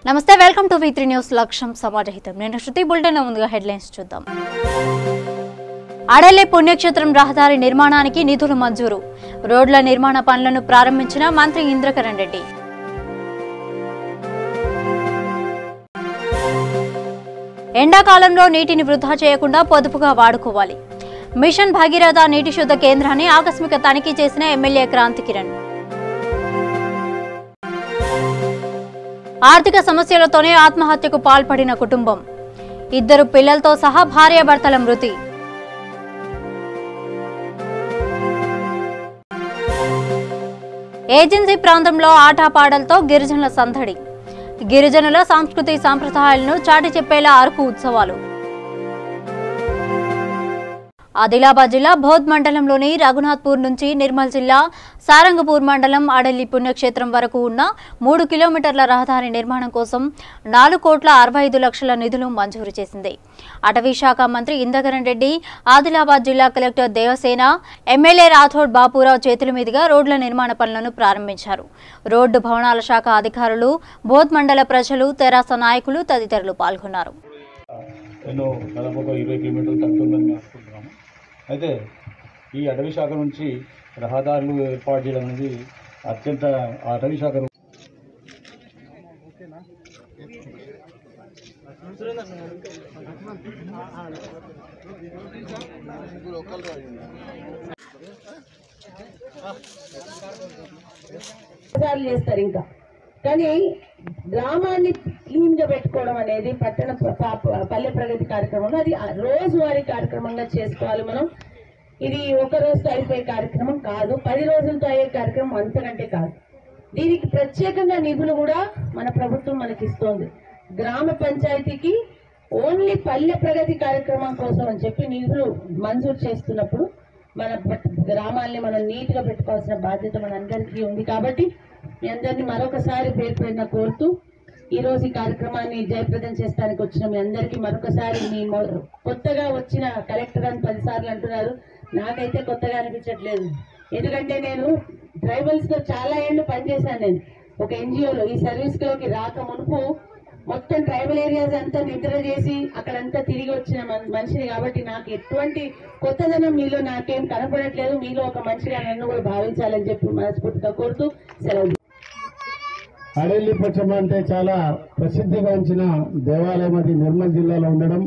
నమస్తే welcome to V3 news లక్ష్యం సమాజహితం నేను శృతి బులెటిన్ ముందుగా హెడ్లైన్స్ చూద్దాం అడలే పుణ్యక్షేత్రం రహదారి నిర్మాణానికి నిధులు మంజూరు రోడ్ల నిర్మాణ పనులను ప్రారంభించిన మంత్రి ఇంద్రకరణ్ రెడ్డి ఎండాకాలంలో నీటిని వృధా చేయకుండా పొదుపుగా వాడుకోవాలి మిషన్ భగీరథ నీటి శుద్ధ కేంద్రాన్ని ఆకస్మిక తనిఖీ చేసిన ఎమ్మెల్యే క్రాంతి కిరణ్ ఆర్థిక సమస్యలతోనే ఆత్మహత్యకు పాల్పడిన కుటుంబం 2 పిల్లలతో సహా భార్యాభర్తల మృతి ఏజెన్సీ ప్రాంతంలో ఆటపాటలతో గిరిజనుల సందడి గిరిజనుల సంస్కృతి సంప్రదాయాలను చాటి చెప్పేలా అరకు ఉత్సవాలు ఆదిలాబాద్ జిల్లా బోధ్ మండలంలోని రఘునాథ్పూర్ నుంచి నిర్మల్ జిల్లా సారంగపూర్ మండలం అడలి పుణ్యక్షేత్రం వరకు ఉన్న 3 కిలోమీటర్ల రహదారి నిర్మాణం కోసం 4,65,00,000 నిధులు మంజూరు చేసింది. అటవీ శాఖ మంత్రి ఇంద్రకరణ్ రెడ్డి, ఆదిలాబాద్ జిల్లా కలెక్టర్ దేవసేన, ఎమ్మెల్యే రాథోడ్ బాపురావు చేతుల మీదుగా రోడ్ల నిర్మాణ పనులను ప్రారంభించారు. రోడ్డు భవనాల శాఖ అధికారులు, బోధ్ మండల ప్రజలు, తెరాస నాయకులు తదితరులు పాల్గొన్నారు. అయితే ఈ అటవీ శాఖ నుంచి రహదారులు ఏర్పాటు చేయడం అనేది అత్యంత అటవీ శాఖ చేస్తారు. ఇంకా కానీ గ్రామాన్ని క్లీన్ గా పెట్టుకోవడం అనేది పట్టణ పల్లె ప్రగతి కార్యక్రమంలో అది రోజువారీ కార్యక్రమంగా చేసుకోవాలి. మనం ఇది ఒక రోజుతో అయిపోయే కార్యక్రమం కాదు, 10 రోజులతో అయ్యే కార్యక్రమం అంతకంటే కాదు. దీనికి ప్రత్యేకంగా నిధులు కూడా మన ప్రభుత్వం మనకి ఇస్తోంది. గ్రామ పంచాయతీకి ఓన్లీ పల్లె ప్రగతి కార్యక్రమం కోసం అని చెప్పి నిధులు మంజూరు చేస్తున్నప్పుడు మన గ్రామాల్ని మనం నీట్ గా పెట్టుకోవాల్సిన బాధ్యత మనందరికీ ఉంది. కాబట్టి మీ అందరినీ మరొకసారి పేరు పేరున కోరుతూ ఈ రోజు ఈ కార్యక్రమాన్ని జయప్రదం చేస్తానికి వచ్చిన మీ అందరికీ మరొకసారి మీ కొత్తగా వచ్చిన కలెక్టర్ అని 10 సార్లు అంటున్నారు. నాకైతే కొత్తగా అనిపించట్లేదు, ఎందుకంటే నేను ట్రైబల్స్ లో చాలా ఏళ్ళు పనిచేశాను. నేను ఒక ఎన్జిఓలో ఈ సర్వీస్ లోకి రాక మునుపు మొత్తం ట్రైబల్ ఏరియాస్ అంతా నిద్ర చేసి అక్కడంతా తిరిగి వచ్చిన మనిషిని కాబట్టి నాకు ఎటువంటి కొత్తదనం మీలో నాకేం కనపడట్లేదు. మీలో ఒక మనిషిగా నన్ను కూడా భావించాలని చెప్పి మనస్ఫూర్తిగా కోరుతూ సెలవు. అడెల్లి పోచమ్మ అంటే చాలా ప్రసిద్ధిగాంచిన దేవాలయం. అది నిర్మల్ జిల్లాలో ఉండడం,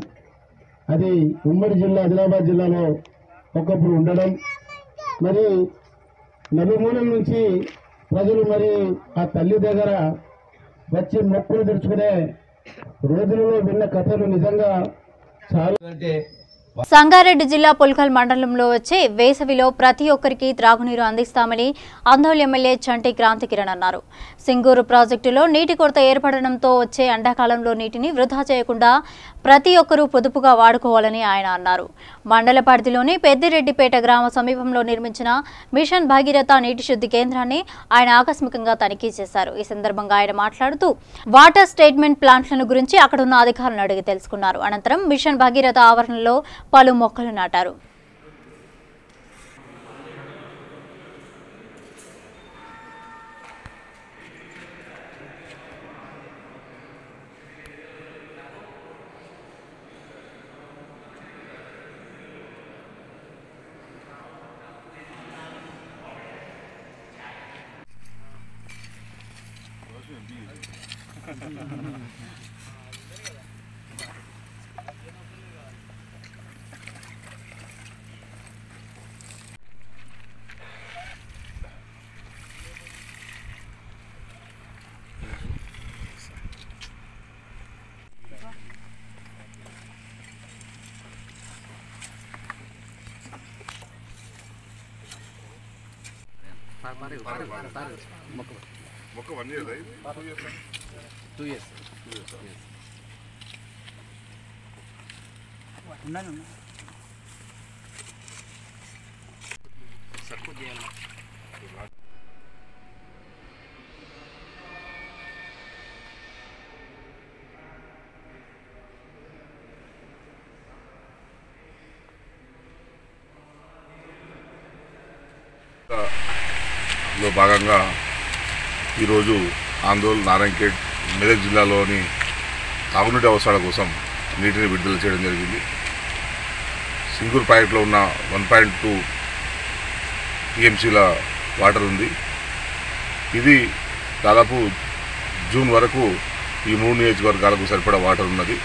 అది ఉమ్మడి జిల్లా ఆదిలాబాద్ జిల్లాలో ఒకప్పుడు ఉండడం, మరి నలుమూలల నుంచి ప్రజలు మరి ఆ తల్లి దగ్గర వచ్చి మొక్కులు తెరుచుకునే రోజులలో విన్న కథలు నిజంగా చాలా. సంగారెడ్డి జిల్లా పుల్కల్ మండలంలో వచ్చే వేసవిలో ప్రతి ఒక్కరికి త్రాగునీరు అందిస్తామని అందోల్ ఎమ్మెల్యే చంటి క్రాంతి కిరణ్ అన్నారు. సింగూరు ప్రాజెక్టులో నీటి కొరత ఏర్పడడంతో వచ్చే ఎండాకాలంలో నీటిని వృధా చేయకుండా ప్రతి ఒక్కరూ పొదుపుగా వాడుకోవాలని ఆయన అన్నారు. మండల పరిధిలోని పెద్దిరెడ్డిపేట గ్రామ సమీపంలో నిర్మించిన మిషన్ భగీరథ నీటి శుద్ధి కేంద్రాన్ని ఆయన ఆకస్మికంగా తనిఖీ చేశారు. ఈ సందర్భంగా ఆయన మాట్లాడుతూ వాటర్ స్టేట్మెంట్ ప్లాంట్లను గురించి అక్కడున్న అధికారులను అడిగి తెలుసుకున్నారు. అనంతరం మిషన్ భగీరథ ఆవరణలో పలు మొక్కలు నాటారు. మొక్క 1 year, right? 2 years. లో భాగంగా ఈరోజు ఆందోళన నారాయణఖేడ్ మెదక్ జిల్లాలోని తాగునీటి అవసరాల కోసం నీటిని విడుదల చేయడం జరిగింది. సింగూరు ప్రాజెక్టులో ఉన్న 1.2 టీఎంసీల వాటర్ ఉంది. ఇది దాదాపు జూన్ వరకు ఈ 3 నియోజకవర్గాలకు సరిపడా వాటర్ ఉన్నది.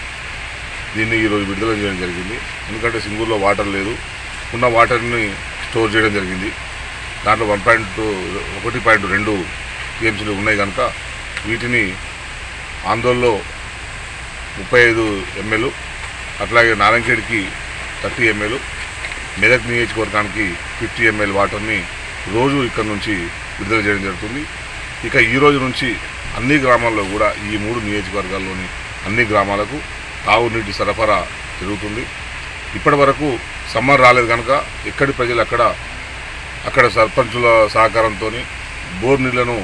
దీన్ని ఈరోజు విడుదల చేయడం జరిగింది. ఎందుకంటే సింగూరులో వాటర్ లేదు, ఉన్న వాటర్ని స్టోర్ చేయడం జరిగింది. దాంట్లో 1.2 టీఎంసీలు ఉన్నాయి కనుక వీటిని ఆందోళనలో 35 ml, అట్లాగే నారాయణఖేడ్కి 30 ml, మెదక్ నియోజకవర్గానికి 50 ml వాటర్ని రోజు ఇక్కడ నుంచి విడుదల చేయడం జరుగుతుంది. ఇక ఈ రోజు నుంచి అన్ని గ్రామాల్లో కూడా ఈ 3 నియోజకవర్గాల్లోని అన్ని గ్రామాలకు తాగునీటి సరఫరా జరుగుతుంది. ఇప్పటి వరకు సమ్మర్ రాలేదు కనుక ఎక్కడి ప్రజలు అక్కడ సర్పంచుల సహకారంతో బోర్ నీళ్లను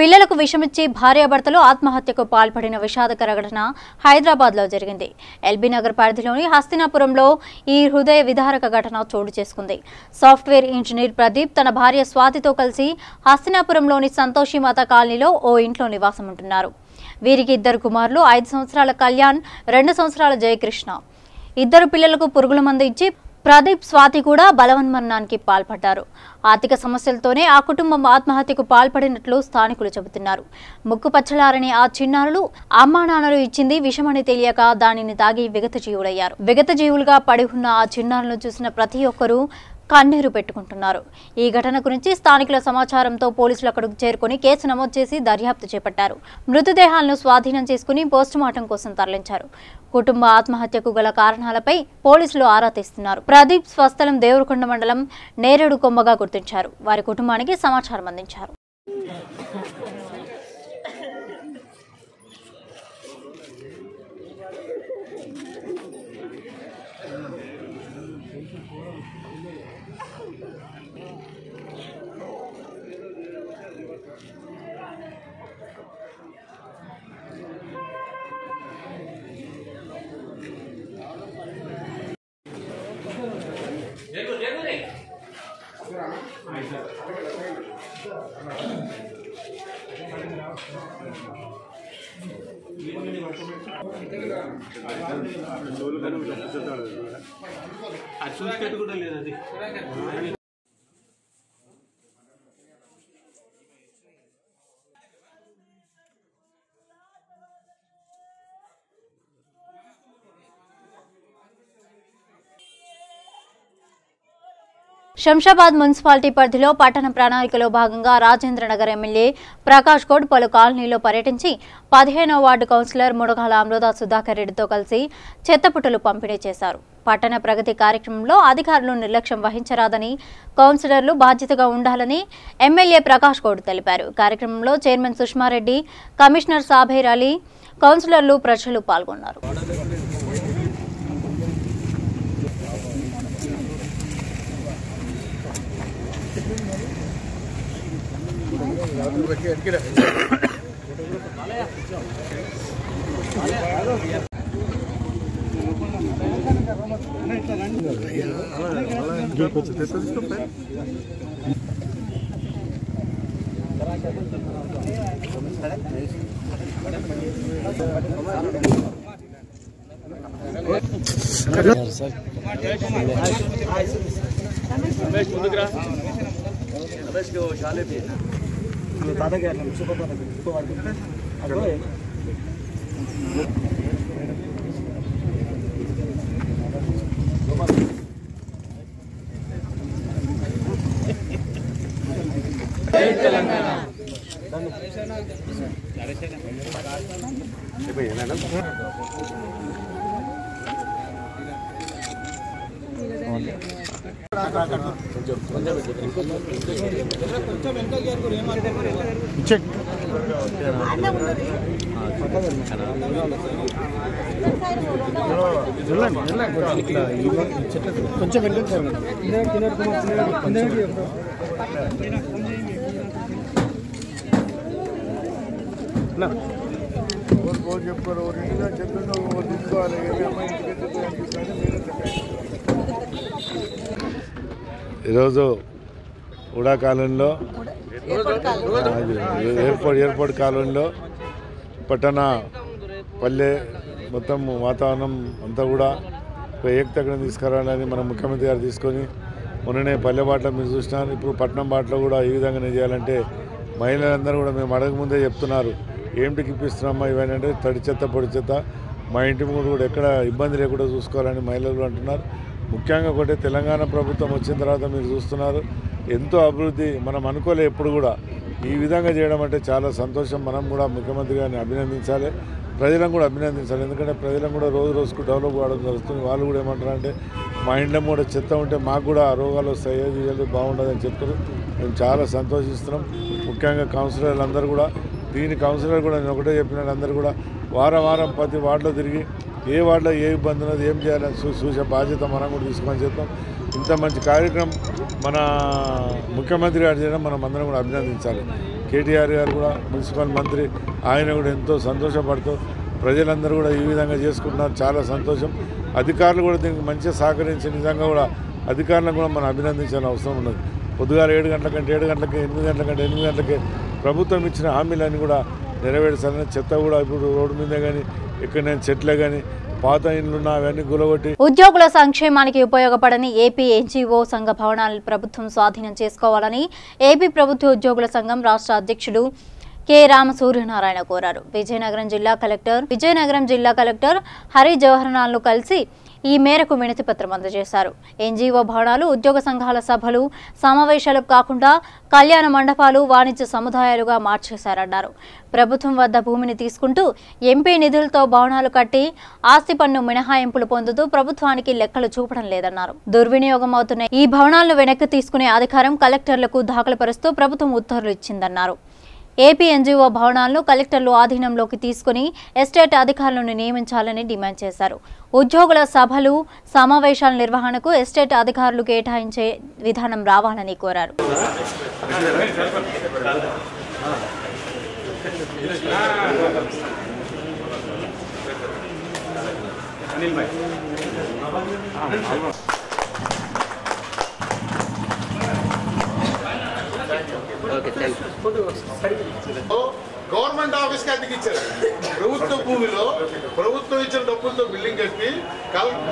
పిల్లలకు విషమిచ్చి భార్యాభర్తలు ఆత్మహత్యకు పాల్పడిన విషాదకర ఘటన హైదరాబాద్ లో జరిగింది. ఎల్బీ నగర్ పరిధిలోని హస్తినాపురంలో ఈ హృదయ విదారక ఘటన చోటు చేసుకుంది. సాఫ్ట్వేర్ ఇంజనీర్ ప్రదీప్ తన భార్య స్వాతితో కలిసి హస్తినాపురంలోని సంతోషిమాత కాలనీలో ఓ ఇంట్లో నివాసం ఉంటున్నారు. వీరికి 2 కుమారులు, 5 సంవత్సరాల కళ్యాణ్, 2 సంవత్సరాల జయకృష్ణ. 2 పిల్లలకు పురుగుల మందు ఇచ్చి ప్రదీప్, స్వాతి కూడా బలవన్మరణానికి పాల్పడ్డారు. ఆర్థిక సమస్యలతోనే ఆ కుటుంబం ఆత్మహత్యకు పాల్పడినట్లు స్థానికులు చెబుతున్నారు. ముక్కు పచ్చలారని ఆ చిన్నారులు అమ్మానాన్నలు ఇచ్చింది విషమని తెలియక దానిని తాగి విగతజీవులయ్యారు. విగతజీవులుగా పడి ఉన్న ఆ చిన్నారులను చూసిన ప్రతి ఒక్కరూ కన్నీరు పెట్టుకుంటున్నారు. ఈ ఘటన గురించి స్థానికుల సమాచారంతో పోలీసులు అక్కడికి చేరుకుని కేసు నమోదు చేసి దర్యాప్తు చేపట్టారు. మృతదేహాలను స్వాధీనం చేసుకుని పోస్టుమార్టం కోసం తరలించారు. కుటుంబ ఆత్మహత్యకు గల కారణాలపై పోలీసులు ఆరా తీస్తున్నారు. ప్రదీప్ స్వస్థలం దేవరకొండ మండలం నేరేడు కొమ్మగా గుర్తించారు. వారి కుటుంబానికి సమాచారం అందించారు. శంషాబాద్ మున్సిపాలిటీ పరిధిలో పట్టణ ప్రణాళికలో భాగంగా రాజేంద్రనగర్ ఎమ్మెల్యే ప్రకాష్ గౌడ్ పలు కాలనీలో పర్యటించి 15వ వార్డు కౌన్సిలర్ ముడగాల అమృత సుధాకర్ రెడ్డితో కలిసి చెత్తపుట్టలు పంపిణీ చేశారు. పట్టణ ప్రగతి కార్యక్రమంలో అధికారులు నిర్లక్ష్యం వహించరాదని, కౌన్సిలర్లు బాధ్యతగా ఉండాలని ఎమ్మెల్యే ప్రకాష్ గౌడ్ తెలిపారు. కార్యక్రమంలో చైర్మన్ సుష్మారెడ్డి, కమిషనర్ సాబేర్ అలీ, కౌన్సిలర్లు, ప్రజలు పాల్గొన్నారు. ఈరోజు ఉడా కాలనీలో ఎయిర్పోర్ట్ కాలనీలో పట్టణ పల్లె మొత్తం వాతావరణం అంతా కూడా ఒక ఏకతగ్నం తీసుకురావాలని మన ముఖ్యమంత్రి గారు తీసుకొని మొన్ననే పల్లె బాటలో మీరు చూసినారు. ఇప్పుడు పట్టణం బాటలో కూడా ఈ విధంగానే చేయాలంటే మహిళలందరూ కూడా మేము అడగముందే చెప్తున్నారు, ఏమిటికి ఇప్పిస్తున్నామా ఇవన్నీ అంటే తడి చెత్త పొడి చెత్త మా ఇంటి ముందు కూడా ఎక్కడ ఇబ్బంది లేకుండా చూసుకోవాలని మహిళలు అంటున్నారు. ముఖ్యంగా ఒకటి తెలంగాణ ప్రభుత్వం వచ్చిన తర్వాత మీరు చూస్తున్నారు ఎంతో అభివృద్ధి మనం అనుకోలే ఎప్పుడు కూడా ఈ విధంగా చేయడం అంటే చాలా సంతోషం. మనం కూడా ముఖ్యమంత్రి గారిని అభినందించాలి, ప్రజలను కూడా అభినందించాలి. ఎందుకంటే ప్రజలను కూడా రోజు రోజుకు డెవలప్ కావడం జరుగుతుంది. వాళ్ళు కూడా ఏమంటారంటే మా ఇంట్లో కూడా చెత్త ఉంటే మాకు కూడా రోగాలు వస్తాయి, ఏది బాగుండదని చెప్తారు. మేము చాలా సంతోషిస్తున్నాం. ముఖ్యంగా కౌన్సిలర్లు అందరూ కూడా కౌన్సిలర్ కూడా నేను ఒకటే చెప్పిన అందరూ కూడా వారం ప్రతి వార్డులో తిరిగి ఏ వార్డులో ఏ ఇబ్బంది ఉన్నది ఏం చేయాలని చూసే బాధ్యత మనం కూడా తీసుకొని చెప్తాం. ఇంత మంచి కార్యక్రమం మన ముఖ్యమంత్రి గారు చేయడం మనం అందరం కూడా అభినందించాలి. కేటీఆర్ గారు కూడా మున్సిపల్ మంత్రి, ఆయన కూడా ఎంతో సంతోషపడుతూ ప్రజలందరూ కూడా ఈ విధంగా చేసుకుంటున్నారు. చాలా సంతోషం. అధికారులు కూడా దీనికి మంచిగా సహకరించి నిజంగా కూడా అధికారులను కూడా మనం అభినందించాల్సిన అవసరం ఉన్నది. పొద్దుగాల 7 గంటల కంటే 7 గంటలకి, 8 గంటల కంటే 8 గంటలకి ప్రభుత్వం ఇచ్చిన హామీలన్నీ కూడా నెరవేర్చాలని, చెత్త కూడా ఇప్పుడు రోడ్డు మీదే కానీ ఎక్కడైనా చెట్లే కానీ పాత ఇండ్లున్నా అవన్నీ గులగొట్టి ఉద్యోగుల సంక్షేమానికి ఉపయోగపడని ఏపీ ఎన్జీఓ సంఘ భవనాలను ప్రభుత్వం స్వాధీనం చేసుకోవాలని ఏపీ ప్రభుత్వ ఉద్యోగుల సంఘం రాష్ట్ర అధ్యక్షుడు కె రామసూర్యనారాయణ కోరారు. విజయనగరం జిల్లా కలెక్టర్ హరి జవహర్లాల్ను కలిసి ఈ మేరకు వినతి పత్రం అందజేశారు. ఎన్జీఓ భవనాలు ఉద్యోగ సంఘాల సభలు సమావేశాలకు కాకుండా కళ్యాణ మండపాలు వాణిజ్య సముదాయాలుగా మార్చేశారన్నారు. ప్రభుత్వం వద్ద భూమిని తీసుకుంటూ ఎంపీ నిధులతో భవనాలు కట్టి ఆస్తి పన్ను మినహాయింపులు పొందుతూ ప్రభుత్వానికి లెక్కలు చూపడం లేదన్నారు. దుర్వినియోగం అవుతున్న ఈ భవనాలను వెనక్కి తీసుకునే అధికారం కలెక్టర్లకు దాఖలుపరుస్తూ ప్రభుత్వం ఉత్తర్వులు ఇచ్చిందన్నారు. ఏపీ ఎన్జీఓ భవనాలను కలెక్టర్లు ఆధీనంలోకి తీసుకుని ఎస్టేట్ అధికారులను నియమించాలని డిమాండ్ చేశారు. ఉద్యోగుల సభలు సమావేశాల నిర్వహణకు ఎస్టేట్ అధికారులు కేటాయించే విధానం రావాలని కోరారు. గవర్నమెంట్ ఆఫీస్ కి అద్దెకి ఇచ్చారు. ప్రభుత్వ భూమిలో ప్రభుత్వం ఇచ్చిన డబ్బులతో బిల్డింగ్ కట్టి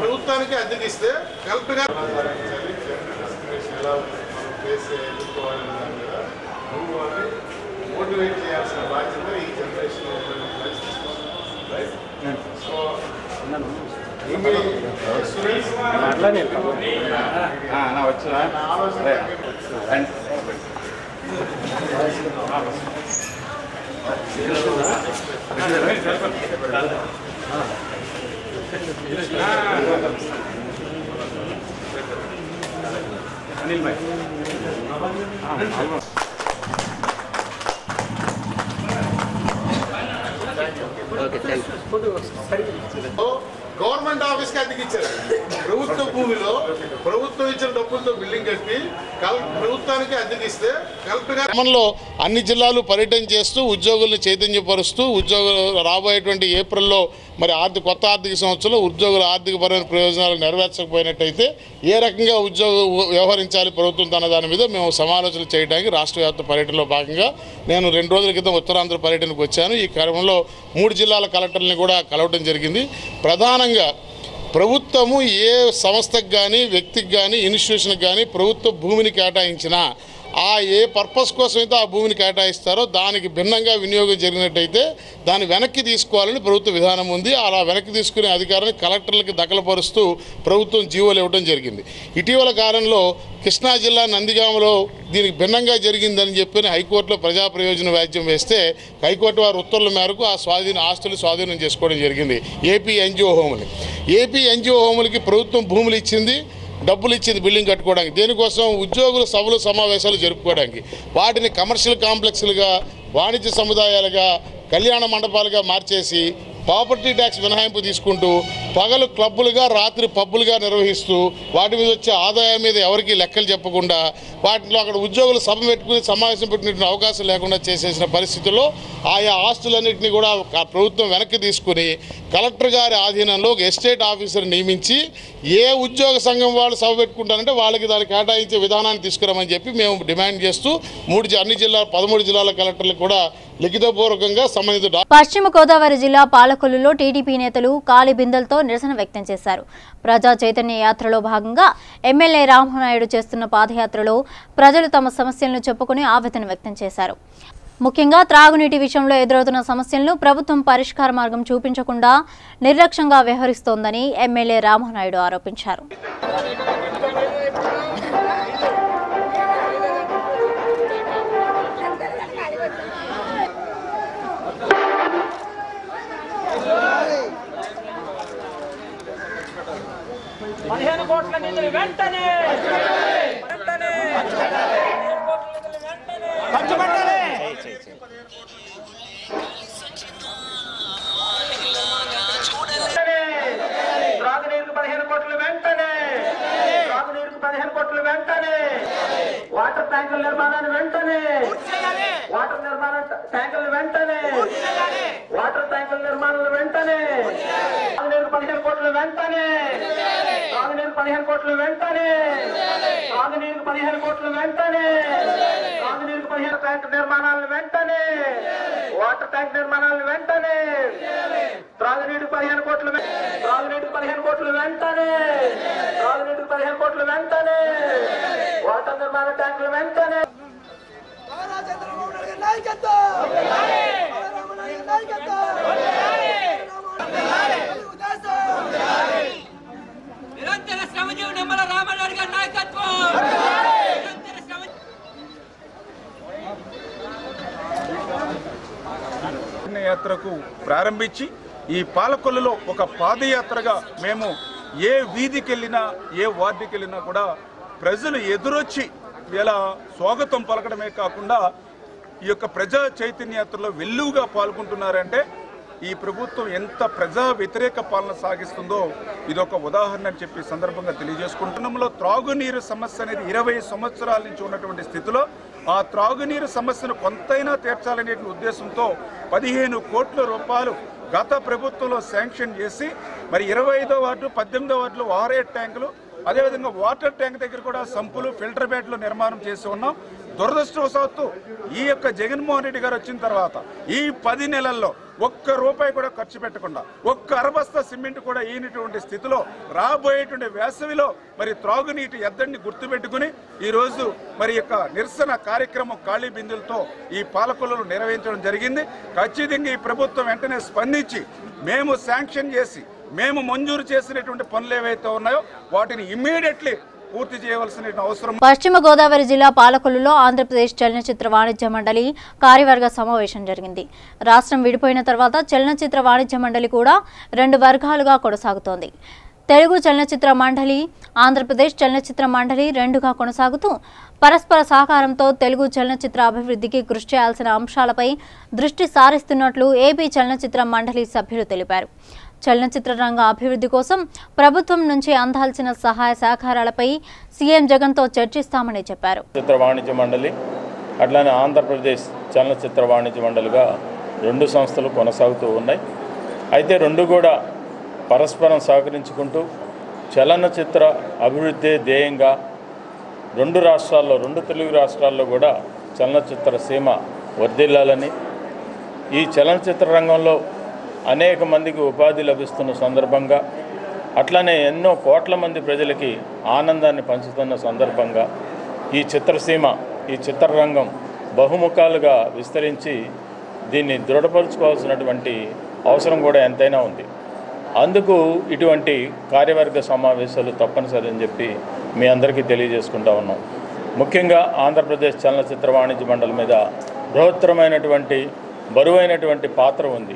ప్రభుత్వానికి అద్దెకి ఇస్తే కలెక్టర్ గారు మోటివేట్ చేయాల్సిన బాధ్యత ఈ జనరేషన్ గవర్నమెంట్ ఆఫీస్ కి అద్దెకి ఇచ్చారు. ప్రభుత్వ భూమిలో ప్రభుత్వం ఇచ్చిన డబ్బులతో బిల్డింగ్ కట్టి ప్రభుత్వానికి అద్దెకి ఇస్తే కలెక్టర్ గారు క్రమంలో అన్ని జిల్లాలు పర్యటన చేస్తూ ఉద్యోగులను చైతన్యపరుస్తూ ఉద్యోగులు రాబోయేటువంటి ఏప్రిల్లో మరి కొత్త ఆర్థిక సంవత్సరంలో ఉద్యోగుల ఆర్థికపరమైన ప్రయోజనాలు నెరవేర్చకపోయినట్టయితే ఏ రకంగా ఉద్యోగం వ్యవహరించాలి ప్రభుత్వం అన్న దాని మీద మేము సమాలోచన చేయడానికి రాష్ట్ర వ్యాప్త పర్యటనలో భాగంగా నేను 2 రోజుల క్రితం ఉత్తరాంధ్ర పర్యటనకు వచ్చాను. ఈ క్రమంలో 3 జిల్లాల కలెక్టర్లను కూడా కలవడం జరిగింది. ప్రధానంగా ప్రభుత్వము ఏ సంస్థకు కానీ వ్యక్తికి కానీ ఇన్స్టిట్యూషన్కి కానీ ప్రభుత్వ భూమిని కేటాయించినా ఏ పర్పస్ కోసం అయితే ఆ భూమిని కేటాయిస్తారో దానికి భిన్నంగా వినియోగం జరిగినట్టయితే దాన్ని వెనక్కి తీసుకోవాలని ప్రభుత్వ విధానం ఉంది. అలా వెనక్కి తీసుకునే అధికారాన్ని కలెక్టర్లకి దఖలుపరుస్తూ ప్రభుత్వం జీవోలు ఇవ్వడం జరిగింది. ఇటీవల కాలంలో కృష్ణా జిల్లా నందిగామలో దీనికి భిన్నంగా జరిగిందని చెప్పి హైకోర్టులో ప్రజా ప్రయోజన వ్యాజ్యం వేస్తే హైకోర్టు వారి ఉత్తర్వుల మేరకు ఆస్తులు స్వాధీనం చేసుకోవడం జరిగింది. ఏపీ ఎన్జిఓ హోములకి ప్రభుత్వం భూములు ఇచ్చింది, డబ్బులు ఇచ్చింది బిల్డింగ్ కట్టుకోవడానికి. దేనికోసం? ఉద్యోగుల సభలు సమావేశాలు జరుపుకోవడానికి. వాటిని కమర్షియల్ కాంప్లెక్స్లుగా, వాణిజ్య సముదాయాలుగా, కళ్యాణ మండపాలుగా మార్చేసి ప్రాపర్టీ ట్యాక్స్ మినహాయింపు తీసుకుంటూ పగలు క్లబ్బులుగా రాత్రి పబ్బులుగా నిర్వహిస్తూ వాటి మీద వచ్చే ఆదాయం మీద ఎవరికీ లెక్కలు చెప్పకుండా వాటిలో అక్కడ ఉద్యోగులు సభ పెట్టుకుని సమావేశం పెట్టిన అవకాశం లేకుండా చేసేసిన పరిస్థితుల్లో ఆయా ఆస్తులన్నింటినీ కూడా ప్రభుత్వం వెనక్కి తీసుకుని కలెక్టర్ గారి ఆధీనంలో ఒక ఎస్టేట్ ఆఫీసర్ నియమించి ఏ ఉద్యోగ సంఘం వాళ్ళు సభ పెట్టుకుంటారంటే వాళ్ళకి దాన్ని కేటాయించే విధానాన్ని తీసుకురామని చెప్పి మేము డిమాండ్ చేస్తూ అన్ని జిల్లాల 13 జిల్లాల కలెక్టర్లకు కూడా లిఖితపూర్వకంగా సంబంధిత పశ్చిమ గోదావరి జిల్లా పాలకొల్లులో టీడీపీ నేతలు కాలి బిందెలతో నిరసన వ్యక్తం చేశారు. ప్రజా చైతన్య యాత్రలో భాగంగా ఎమ్మెల్యే రామనాయుడు చేస్తున్న పాదయాత్రలో ప్రజలు తమ సమస్యలను చెప్పుకుని ఆవేదన వ్యక్తం చేశారు. ముఖ్యంగా త్రాగునీటి విషయంలో ఎదురవుతున్న సమస్యలను ప్రభుత్వం పరిష్కార మార్గం చూపించకుండా నిర్లక్ష్యంగా వ్యవహరిస్తోందని ఎమ్మెల్యే రామనాయుడు ఆరోపించారు. వాటర్ ట్యాంకుల నిర్మాణాన్ని వెంటనే వాటర్ ట్యాంకుల వెంటనే వాటర్ ట్యాంకుల నిర్మాణాలు వెంటనే 15 కోట్ల వెంటనే తాగునీరు 15 కోట్ల వెంటనే తాగునీరు 15 కోట్ల వెంటనే తాగునీరు 15 ట్యాంక్ నిర్మాణాలను వెంటనే వాటర్ ట్యాంక్ నిర్మాణాలను వెంటనే త్రాగునీరు 15 కోట్ల త్రాగునీరు 15 కోట్ల వెంటనే త్రాగునీరు 15 కోట్ల వెంటనే వాటర్ నిర్మాణ ట్యాంకులు వెంటనే నిరంతర శ్రమజీవి నిమ్మల రామనాయుడు గారి నాయకత్వం యాత్రకు ప్రారంభించి ఈ పాలకొల్లులో ఒక పాదయాత్రగా మేము ఏ వీధికి వెళ్ళినా ఏ వార్డుకి వెళ్ళినా కూడా ప్రజలు ఎదురొచ్చి ఇలా స్వాగతం పలకడమే కాకుండా ఈ యొక్క ప్రజా చైతన్య యాత్రలో వెల్లువగా పాల్గొంటున్నారంటే ఈ ప్రభుత్వం ఎంత ప్రజా వ్యతిరేక పాలన సాగిస్తుందో ఇదొక ఉదాహరణ అని చెప్పి సందర్భంగా తెలియజేసుకుంటున్నాంలో త్రాగునీరు సమస్య అనేది 20 సంవత్సరాల నుంచి ఉన్నటువంటి స్థితిలో ఆ త్రాగునీరు సమస్యను కొంతైనా తీర్చాలనే ఉద్దేశంతో 15 కోట్ల రూపాయలు గత ప్రభుత్వంలో శాంక్షన్ చేసి మరి 25వ వార్డు 18వ వార్డులో వారేట్ ట్యాంకులు అదేవిధంగా వాటర్ ట్యాంక్ దగ్గర కూడా సంపులు ఫిల్టర్ బ్యాడ్లు నిర్మాణం చేసి ఉన్నాం. దురదృష్టవశాత్తు ఈ యొక్క జగన్మోహన్ రెడ్డి గారు వచ్చిన తర్వాత ఈ 10 నెలల్లో ఒక్క రూపాయి కూడా ఖర్చు పెట్టకుండా ఒక్క అరబస్తా సిమెంట్ కూడా ఈనటువంటి స్థితిలో రాబోయేటువంటి వేసవిలో మరి త్రాగునీటి ఎద్దడిని గుర్తుపెట్టుకుని ఈరోజు మరి యొక్క నిరసన కార్యక్రమం ఖాళీ బిందులతో ఈ పాలకొల్లులో నిర్వహించడం జరిగింది. ఖచ్చితంగా ఈ ప్రభుత్వం వెంటనే స్పందించి మేము శాంక్షన్ చేసి మేము మంజూరు చేసినటువంటి పనులు ఏవైతే ఉన్నాయో వాటిని ఇమ్మీడియట్లీ పూర్తి చేయవలసిన అవసరం. పశ్చిమ గోదావరి జిల్లా పాలకొల్లులో ఆంధ్రప్రదేశ్ చలనచిత్ర వాణిజ్య మండలి కార్యవర్గ సమావేశం జరిగింది. రాష్ట్రం విడిపోయిన తర్వాత చలనచిత్ర వాణిజ్య మండలి కూడా 2 వర్గాలుగా కొనసాగుతోంది. తెలుగు చలనచిత్ర మండలి, ఆంధ్రప్రదేశ్ చలనచిత్ర మండలి 2గా కొనసాగుతూ పరస్పర సహకారంతో తెలుగు చలనచిత్ర అభివృద్ధికి కృషి చేయాల్సిన అంశాలపై దృష్టి సారిస్తున్నట్లు ఏపీ చలనచిత్ర మండలి సభ్యులు తెలిపారు. చలనచిత్ర రంగ అభివృద్ధి కోసం ప్రభుత్వం నుంచి అందాల్సిన సహాయ సహకారాలపై సీఎం జగన్తో చర్చిస్తామని చెప్పారు. చిత్ర వాణిజ్య మండలి అట్లానే ఆంధ్రప్రదేశ్ చలనచిత్ర వాణిజ్య మండలిగా 2 సంస్థలు కొనసాగుతూ ఉన్నాయి. అయితే 2 కూడా పరస్పరం సహకరించుకుంటూ చలనచిత్ర అభివృద్ధి ధ్యేయంగా 2 రాష్ట్రాల్లో 2 తెలుగు రాష్ట్రాల్లో కూడా చలనచిత్ర సీమ వర్ధిల్లాలని, ఈ చలనచిత్ర రంగంలో అనేక మందికి ఉపాధి లభిస్తున్న సందర్భంగా అట్లానే ఎన్నో కోట్ల మంది ప్రజలకి ఆనందాన్ని పంచుతున్న సందర్భంగా ఈ చిత్రసీమ, ఈ చిత్రరంగం బహుముఖాలుగా విస్తరించి దీన్ని దృఢపరుచుకోవాల్సినటువంటి అవసరం కూడా ఎంతైనా ఉంది. అందుకు ఇటువంటి కార్యవర్గ సమావేశాలు తప్పనిసరి అని చెప్పి మీ అందరికీ తెలియజేసుకుంటా ఉన్నాం. ముఖ్యంగా ఆంధ్రప్రదేశ్ చలనచిత్ర వాణిజ్య మండలి మీద బృహత్తరమైనటువంటి బరువైనటువంటి పాత్ర ఉంది.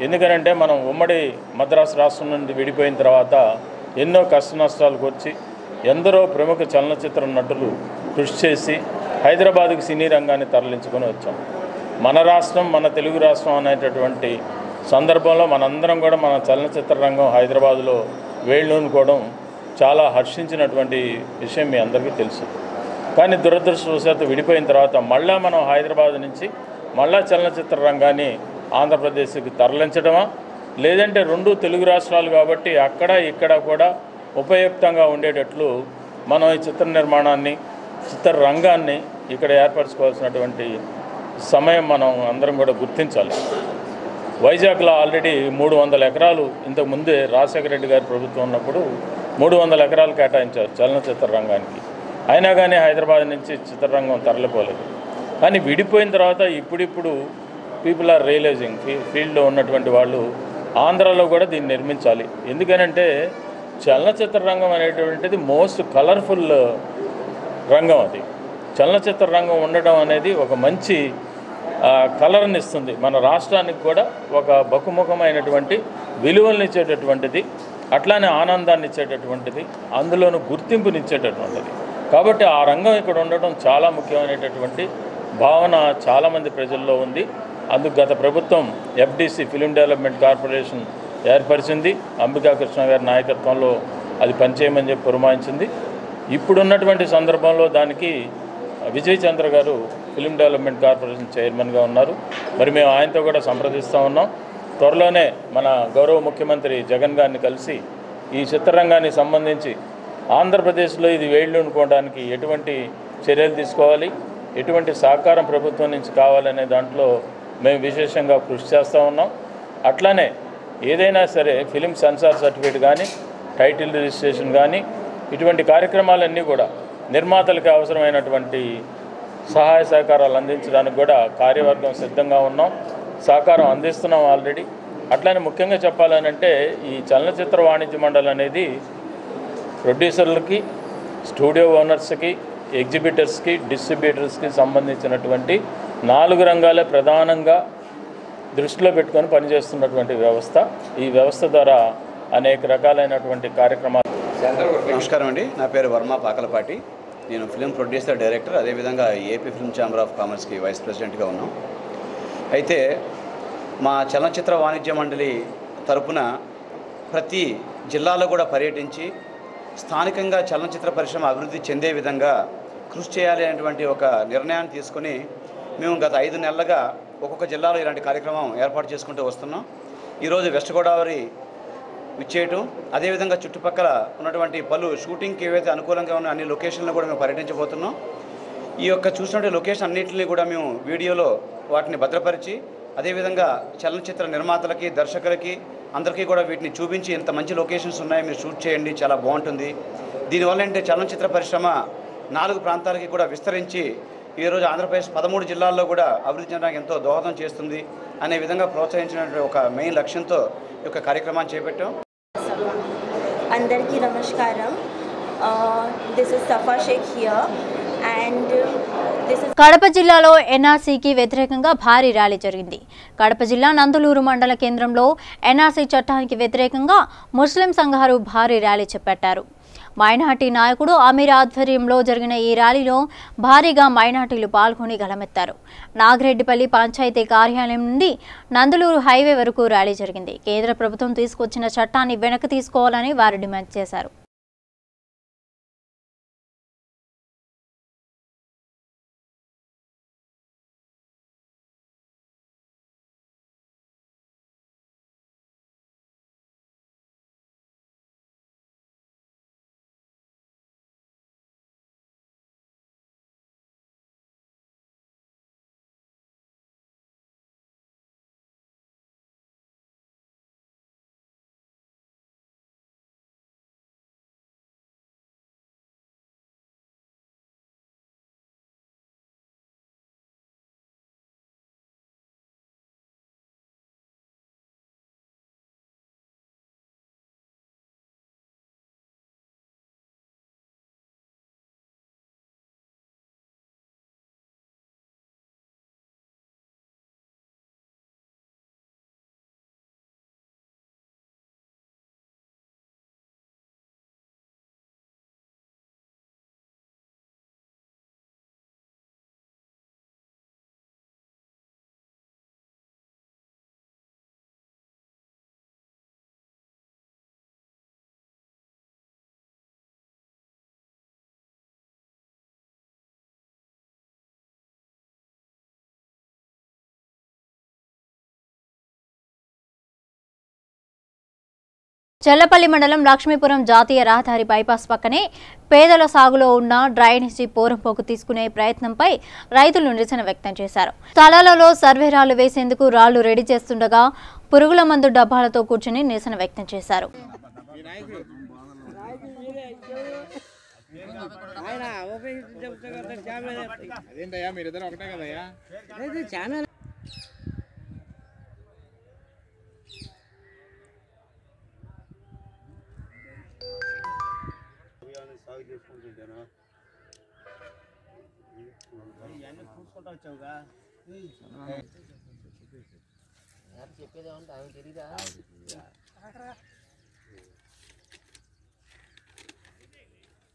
ఎందుకనంటే మనం ఉమ్మడి మద్రాసు రాష్ట్రం నుండి విడిపోయిన తర్వాత ఎన్నో కష్ట నష్టాలకు వచ్చి ఎందరో ప్రముఖ చలనచిత్ర నటులు కృషి చేసి హైదరాబాద్కి సినీ రంగాన్ని తరలించుకొని వచ్చాం. మన రాష్ట్రం, మన తెలుగు రాష్ట్రం అనేటటువంటి సందర్భంలో మనందరం కూడా మన చలనచిత్ర రంగం హైదరాబాదులో వేళ్ళూనుకోవడం చాలా హర్షించినటువంటి విషయం మీ అందరికీ తెలుసు. కానీ దురదృష్టవశాత్తు విడిపోయిన తర్వాత మళ్ళా మనం హైదరాబాద్ నుంచి మళ్ళా చలనచిత్ర రంగాన్ని ఆంధ్రప్రదేశ్కి తరలించడమా, లేదంటే రెండు తెలుగు రాష్ట్రాలు కాబట్టి అక్కడ ఇక్కడ కూడా ఉపయుక్తంగా ఉండేటట్లు మనం ఈ చిత్ర నిర్మాణాన్ని, చిత్ర రంగాన్ని ఇక్కడ ఏర్పరచుకోవాల్సినటువంటి సమయం మనం అందరం కూడా గుర్తించాలి. వైజాగ్లో ఆల్రెడీ 300 ఎకరాలు ఇంతకుముందే రాజశేఖర రెడ్డి గారి ప్రభుత్వం ఉన్నప్పుడు 300 ఎకరాలు కేటాయించారు చలనచిత్ర రంగానికి. అయినా కానీ హైదరాబాద్ నుంచి చిత్రరంగం తరలిపోలేదు. కానీ విడిపోయిన తర్వాత ఇప్పుడిప్పుడు పీపుల్ ఆర్ రియలైజింగ్, ఫీల్డ్లో ఉన్నటువంటి వాళ్ళు ఆంధ్రాలో కూడా దీన్ని నిర్మించాలి. ఎందుకనంటే చలనచిత్ర రంగం అనేటువంటిది మోస్ట్ కలర్ఫుల్ రంగం. అది చలనచిత్ర రంగం ఉండడం అనేది ఒక మంచి కలర్ని ఇస్తుంది. మన రాష్ట్రానికి కూడా ఒక బహుముఖమైనటువంటి విలువలనిచ్చేటటువంటిది, అట్లానే ఆనందాన్ని ఇచ్చేటటువంటిది, అందులోనూ గుర్తింపునిచ్చేటటువంటిది. కాబట్టి ఆ రంగం ఇక్కడ ఉండడం చాలా ముఖ్యమైనటువంటి భావన చాలామంది ప్రజల్లో ఉంది. అందుకు గత ప్రభుత్వం ఎఫ్డిసి ఫిలిం డెవలప్మెంట్ కార్పొరేషన్ ఏర్పరిచింది. అంబికా కృష్ణ గారి నాయకత్వంలో అది పనిచేయమని చెప్పి పురమాయించింది. ఇప్పుడున్నటువంటి సందర్భంలో దానికి విజయ్ చంద్ర గారు ఫిలిం డెవలప్మెంట్ కార్పొరేషన్ చైర్మన్గా ఉన్నారు. మరి మేము ఆయనతో కూడా సంప్రదిస్తూ ఉన్నాం. త్వరలోనే మన గౌరవ ముఖ్యమంత్రి జగన్ గారిని కలిసి ఈ చిత్రరంగానికి సంబంధించి ఆంధ్రప్రదేశ్లో ఇది వేళ్ళూనుకోవడానికి ఎటువంటి చర్యలు తీసుకోవాలి, ఎటువంటి సహకారం ప్రభుత్వం నుంచి కావాలనే దాంట్లో మేము విశేషంగా కృషి చేస్తూ ఉన్నాం. అట్లానే ఏదైనా సరే ఫిలిం సెన్సార్ సర్టిఫికేట్ కానీ, టైటిల్ రిజిస్ట్రేషన్ కానీ, ఇటువంటి కార్యక్రమాలన్నీ కూడా నిర్మాతలకు అవసరమైనటువంటి సహాయ సహకారాలు అందించడానికి కూడా కార్యవర్గం సిద్ధంగా ఉన్నాం, సహకారం అందిస్తున్నాం ఆల్రెడీ. అట్లానే ముఖ్యంగా చెప్పాలనంటే ఈ చలనచిత్ర వాణిజ్య మండలి అనేది ప్రొడ్యూసర్లకి, స్టూడియో ఓనర్స్కి, ఎగ్జిబిటర్స్కి, డిస్ట్రిబ్యూటర్స్కి సంబంధించినటువంటి 4 రంగాలే ప్రధానంగా దృష్టిలో పెట్టుకొని పనిచేస్తున్నటువంటి వ్యవస్థ. ఈ వ్యవస్థ ద్వారా అనేక రకాలైనటువంటి కార్యక్రమాలు. నమస్కారం అండి, నా పేరు వర్మ పాకలపాటి. నేను ఫిలిం ప్రొడ్యూసర్, డైరెక్టర్, అదేవిధంగా ఏపీ ఫిల్మ్ ఛాంబర్ ఆఫ్ కామర్స్కి వైస్ ప్రెసిడెంట్గా ఉన్నాం. అయితే మా చలనచిత్ర వాణిజ్య మండలి తరపున ప్రతి జిల్లాలో కూడా పర్యటించి స్థానికంగా చలనచిత్ర పరిశ్రమ అభివృద్ధి చెందే విధంగా కృషి చేయాలి అనేటువంటి ఒక నిర్ణయాన్ని తీసుకొని మేము గత 5 నెలలుగా ఒక్కొక్క జిల్లాలో ఇలాంటి కార్యక్రమం ఏర్పాటు చేసుకుంటూ వస్తున్నాం. ఈరోజు వెస్ట్ గోదావరి విచ్చేయటం, అదేవిధంగా చుట్టుపక్కల ఉన్నటువంటి పలు షూటింగ్కి ఏవైతే అనుకూలంగా ఉన్న అన్ని లొకేషన్లు కూడా మేము పర్యటించబోతున్నాం. ఈ యొక్క చూసినటువంటి లొకేషన్ అన్నింటినీ కూడా మేము వీడియోలో వాటిని భద్రపరిచి, అదేవిధంగా చలనచిత్ర నిర్మాతలకి, దర్శకులకి అందరికీ కూడా వీటిని చూపించి ఇంత మంచి లొకేషన్స్ ఉన్నాయి, మీరు షూట్ చేయండి, చాలా బాగుంటుంది. దీనివల్ల ఏంటంటే చలనచిత్ర పరిశ్రమ 4 ప్రాంతాలకి కూడా విస్తరించి ఈరోజు ఆంధ్రప్రదేశ్ 13 జిల్లాల్లో కూడా అభివృద్ధి చెందడానికి ఎంతో దోహదం చేస్తుంది అనే విధంగా ప్రోత్సహించినటువంటి ఒక మెయిన్ లక్ష్యంతో ఈ యొక్క కార్యక్రమాన్ని చేపట్టాం. అందరికీ నమస్కారం. This is Safa Shaik here and Kadapa జిల్లాలో ఎన్ఆర్సీకి వ్యతిరేకంగా భారీ ర్యాలీ జరిగింది. కడప జిల్లా నందులూరు మండల కేంద్రంలో ఎన్ఆర్సీ చట్టానికి వ్యతిరేకంగా ముస్లిం సంఘాలు భారీ ర్యాలీ చేపట్టారు. మైనార్టీ నాయకుడు అమీర్ ఆధ్వర్యంలో జరిగిన ఈ ర్యాలీలో భారీగా మైనార్టీలు పాల్గొని గళమెత్తారు. నాగిరెడ్డిపల్లి పంచాయతీ కార్యాలయం నుండి నందులూరు హైవే వరకు ర్యాలీ జరిగింది. కేంద్ర ప్రభుత్వం తీసుకొచ్చిన చట్టాన్ని వెనక్కి తీసుకోవాలని వారు డిమాండ్ చేశారు. చెల్లపల్లి మండలం లక్ష్మీపురం జాతీయ రహదారి బైపాస్ పక్కనే పేదల సాగులో ఉన్న డ్రైనేజీ పోరంపోకు తీసుకునే ప్రయత్నంపై రైతులు నిరసన వ్యక్తం చేశారు. స్థలాలలో సర్వే రాళ్లు వేసేందుకు రాళ్లు రెడీ చేస్తుండగా పురుగుల మందు డబ్బాలతో కూర్చుని నిరసన వ్యక్తం చేశారు.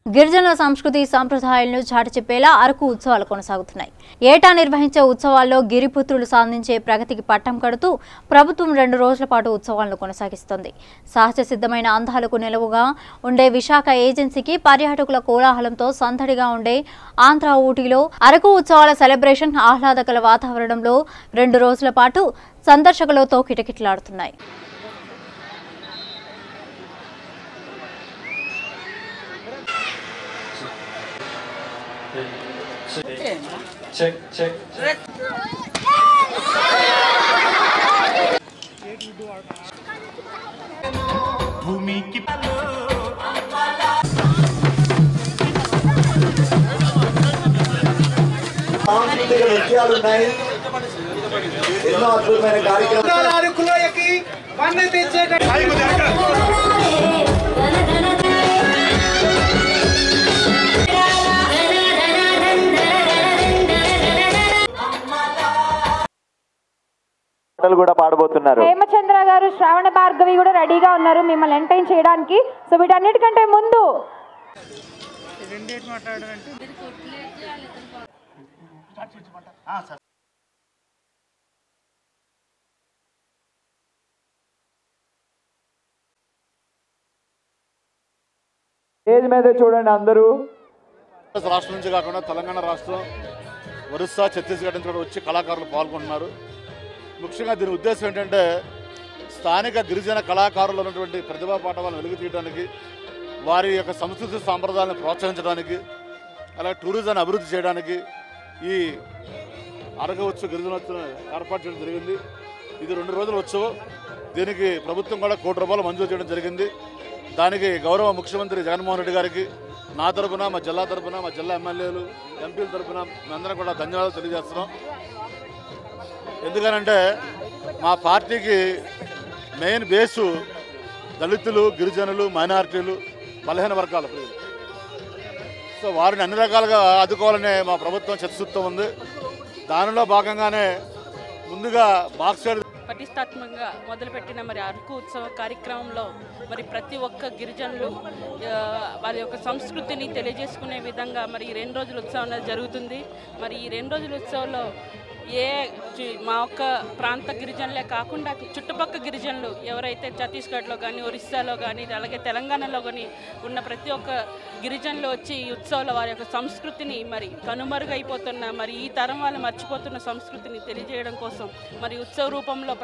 గిరిజనుల సంస్కృతి సంప్రదాయాలను చాటి చెప్పేలా అరకు ఉత్సవాలు కొనసాగుతున్నాయి. ఏటా నిర్వహించే ఉత్సవాల్లో గిరిపుత్రులు సాధించే ప్రగతికి పట్టం కడుతూ ప్రభుత్వం 2 రోజుల పాటు ఉత్సవాలను కొనసాగిస్తోంది. సహజ సిద్ధమైన అందాలకు నిలవుగా ఉండే విశాఖ ఏజెన్సీకి పర్యాటకుల కోలాహలంతో సందడిగా ఉండే ఆంధ్ర ఊటీలో అరకు ఉత్సవాల సెలబ్రేషన్ ఆహ్లాదకర వాతావరణంలో 2 రోజుల పాటు సందర్శకులతో కిటకిటలాడుతున్నాయి. భూమికి సాంస్కృతిక నృత్యాలు ఉన్నాయి. ఎన్నో అద్భుతమైన కార్యక్రమాలు కూడా పాడబోతున్నారు. హేమచంద్ర గారు, శ్రావణ భార్గవి కూడా రెడీగా ఉన్నారు మిమ్మల్ని ఎంటర్టైన్ చేయడానికి. సో వీటన్నిటికంటే ముందు స్టేజ్ మీద చూడండి అందరూ. రాష్ట్రం నుంచి కాకుండా తెలంగాణ రాష్ట్రం, ఒరిస్సా, ఛత్తీస్గఢ్ నుంచి కూడా వచ్చి కళాకారులు పాల్గొంటున్నారు. ముఖ్యంగా దీని ఉద్దేశం ఏంటంటే స్థానిక గిరిజన కళాకారులు ఉన్నటువంటి ప్రతిభా పాఠవాలను వెలుగు తీయడానికి, వారి యొక్క సంస్కృతి సాంప్రదాయాలను ప్రోత్సహించడానికి, అలాగే టూరిజాన్ని అభివృద్ధి చేయడానికి ఈ అరకు ఉత్సవ గిరిజనోత్సవం ఏర్పాటు చేయడం జరిగింది. ఇది 2 రోజుల ఉత్సవం. దీనికి ప్రభుత్వం కూడా ₹1 కోటి మంజూరు చేయడం జరిగింది. దానికి గౌరవ ముఖ్యమంత్రి జగన్మోహన్ రెడ్డి గారికి నా తరపున, మా జిల్లా తరపున, మా జిల్లా ఎమ్మెల్యేలు, ఎంపీల తరపున మేమందరం కూడా ధన్యవాదాలు తెలియజేస్తున్నాం. ఎందుకనంటే మా పార్టీకి మెయిన్ బేసు దళితులు, గిరిజనులు, మైనారిటీలు, బలహీన వర్గాల ప్రజలు. సో వారిని అన్ని రకాలుగా ఆదుకోవాలనే మా ప్రభుత్వం చిత్తశుద్ధితో ఉంది. దానిలో భాగంగానే ముందుగా బాక్సైడ్ ప్రతిష్టాత్మకంగా మొదలుపెట్టిన మరి అరకు ఉత్సవ కార్యక్రమంలో మరి ప్రతి ఒక్క గిరిజనులు వారి యొక్క సంస్కృతిని తెలియజేసుకునే విధంగా మరి ఈ 2 రోజుల ఉత్సవం అనేది జరుగుతుంది. మరి ఈ 2 రోజుల ఉత్సవంలో మా ఒక్క ప్రాంత గిరిజనులే కాకుండా చుట్టుపక్కల గిరిజనులు ఎవరైతే ఛత్తీస్గఢ్లో కానీ, ఒరిస్సాలో కానీ, అలాగే తెలంగాణలో కానీ ఉన్న ప్రతి ఒక్క గిరిజనులు వచ్చి ఈ ఉత్సవంలో వారి యొక్క సంస్కృతిని మరి కనుమరుగైపోతున్న, మరి ఈ తరం వాళ్ళు మర్చిపోతున్న సంస్కృతిని తెలియజేయడం కోసం మరి ఉత్సవ రూపంలో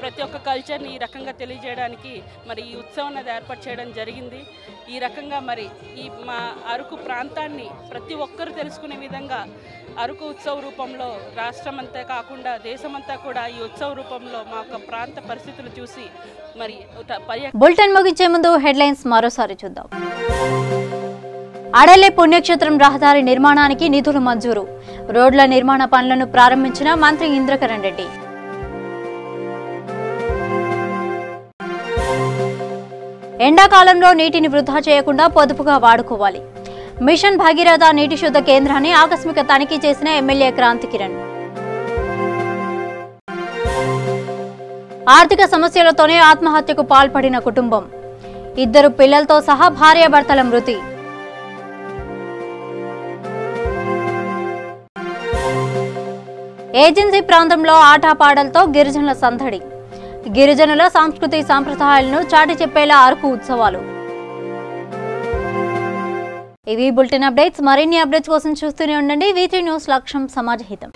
ప్రతి ఒక్క కల్చర్ని ఈ రకంగా తెలియజేయడానికి మరి ఈ ఉత్సవం అనేది ఏర్పాటు చేయడం జరిగింది. ఈ రకంగా మరి ఈ మా అరకు ప్రాంతాన్ని ప్రతి ఒక్కరు తెలుసుకునే విధంగా అరకు ఉత్సవ రూపంలో రాష్ట్రమంతా కాకుండా దేశమంతా కూడా ఈ ఉత్సవ రూపంలో మా యొక్క ప్రాంత పరిస్థితులు చూసి మరి బులెటిన్ ముగించే ముందు హెడ్లైన్స్ మరోసారి చూద్దాం. అడలే పుణ్యక్షేత్రం రహదారి నిర్మాణానికి నిధులు మంజూరు. రోడ్ల నిర్మాణ పనులను ప్రారంభించిన మంత్రి ఇంద్రకరణ్ రెడ్డి. ఎండాకాలంలో నీటిని వృధా చేయకుండా పొదుపుగా వాడుకోవాలి. మిషన్ భగీరథ నీటి శుద్ధ కేంద్రాన్ని ఆకస్మిక తనిఖీ చేసిన ఎమ్మెల్యే క్రాంతి కిరణ్. ఆర్థిక సమస్యలతోనే ఆత్మహత్యకు పాల్పడిన కుటుంబం. 2 పిల్లలతో సహా భార్యాభర్తల మృతి. ఏజెన్సీ ప్రాంతంలో ఆటపాటలతో గిరిజనుల సందడి. గిరిజనుల సంస్కృతి సంప్రదాయాలను చాటి చెప్పేలా అరకు ఉత్సవాలు. ఇవి బులెటిన్ అప్డేట్స్. మరిన్ని అప్డేట్స్ కోసం చూస్తూనే ఉండండి V3 న్యూస్. లక్ష్యం సమాజహితం.